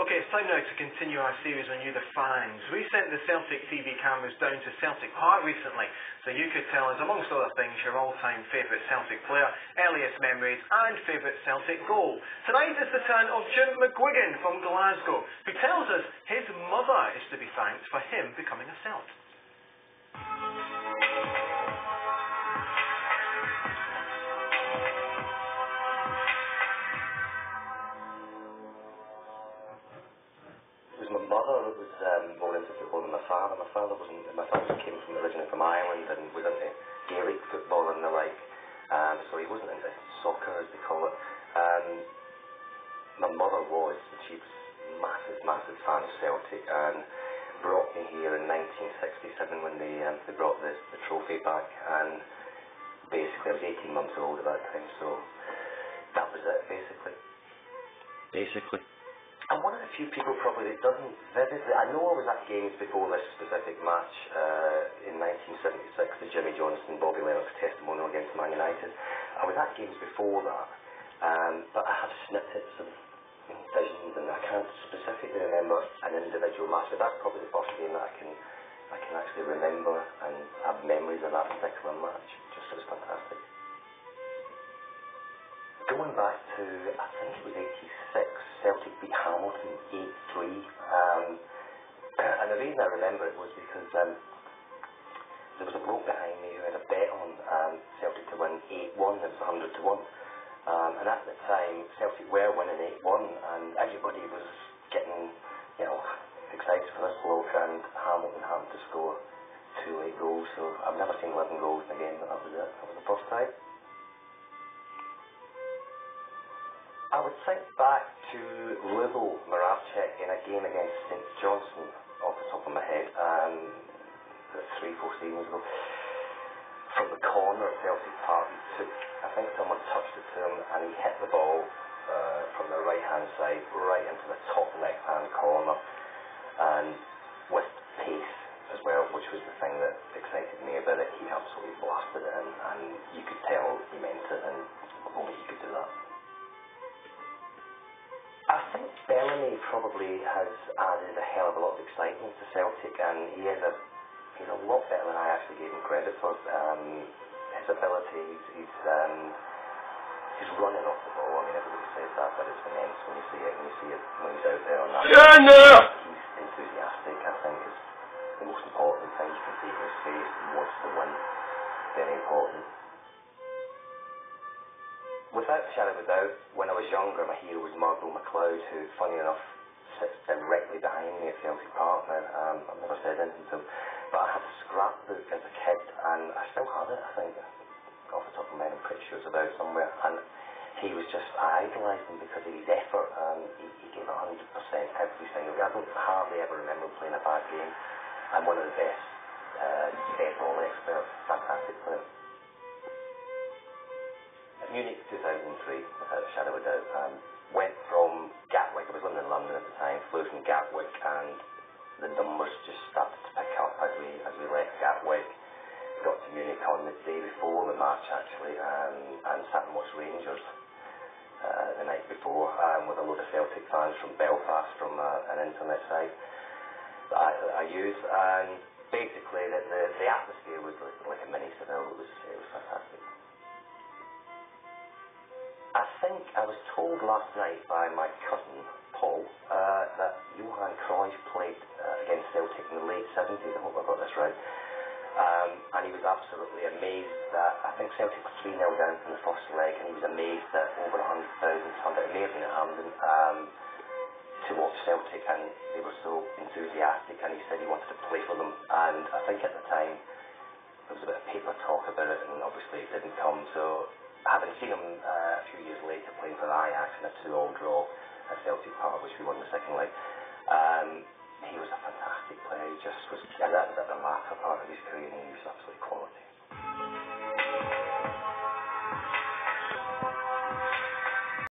Okay, it's time now to continue our series on You the Fans. We sent the Celtic TV cameras down to Celtic Park recently, so you could tell us, amongst other things, your all-time favourite Celtic player, earliest memories and favourite Celtic goal. Tonight is the turn of Jim McGuigan from Glasgow, who tells us his mother is to be thanked for him becoming a Celt. My mother was more into football than my father. My father came originally from Ireland and was into Gaelic football and the like, so he wasn't into soccer, as they call it. My mother was, she was massive fan of Celtic and brought me here in 1967 when they brought the trophy back, and basically I was 18 months old at that time, so that was it basically. I'm one of the few people probably that doesn't vividly... I know I was at games before this specific match in 1976, the Jimmy Johnson, Bobby Lennox testimonial against Man United. I was at games before that, but I have snippets of visions and I can't specifically remember an individual match, but that's probably the first game that I can actually remember and have memories of that particular match. Just it was fantastic. Going back to, I think it was 86, Celtic beat Hamilton 8-3, and the reason I remember it was because there was a bloke behind me who had a bet on Celtic to win 8-1, it was 100 to 1, and at the time Celtic were winning 8-1 and everybody was getting, excited for this bloke, and Hamilton happened to score 2 late goals, so I've never seen 11 goals in a game, but that was it, that was the first time. I would think back to Lubo Moravcik in a game against St Johnstone, off the top of my head, 3-4 seasons ago. From the corner at Celtic Park, I think someone touched it to him and he hit the ball from the right-hand side right into the top left-hand corner, and with pace as well, which was the thing that excited me about it. He absolutely blasted it in, and you could tell he meant it, and only he could do that. I think Bellamy probably has added a hell of a lot of excitement to Celtic, and he's a lot better than I actually gave him credit for. His ability, he's running off the ball. I mean, everybody says that, but it's immense when you see it. When he's out there on that. He's enthusiastic. I think is the most important thing. You can see in his face. He wants to win. Very important. Without a shadow of a doubt, when I was younger, my hero was Margot McLeod, who, funny enough, sits directly behind me at Celtic Park now. I've never said anything to him, but I had a scrapbook as a kid, and I still have it, I think, off the top of my head. I'm pretty sure it's about somewhere, and he was just, I idolised him because of his effort, and he gave 100% every single game. I don't hardly ever remember him playing a bad game. I'm one of the best dead ball experts, fantastic player. Munich 2003, without a shadow of a doubt. Went from Gatwick, I was living in London at the time, flew from Gatwick, and the numbers just started to pick up as we left Gatwick. Got to Munich on the day before the match actually, and sat and watched Rangers the night before, with a load of Celtic fans from Belfast, from an internet site that I use, and basically the atmosphere was like a mini Seville. It was fantastic. I think I was told last night by my cousin, Paul, that Johan Cruyff played against Celtic in the late 70s, I hope I got this right, and he was absolutely amazed that, I think Celtic were 3-0 down from the first leg, and he was amazed that over 100,000 turned out, it may have been at Hampden, to watch Celtic, and they were so enthusiastic, and he said he wanted to play for them, and I think at the time there was a bit of paper talk about it, and obviously it didn't come, so having seen him a few years later playing for Ajax in a 2-2 draw at Celtic Park, which we won the second leg, he was a fantastic player. He just was, that was at the latter part of his career, and he was a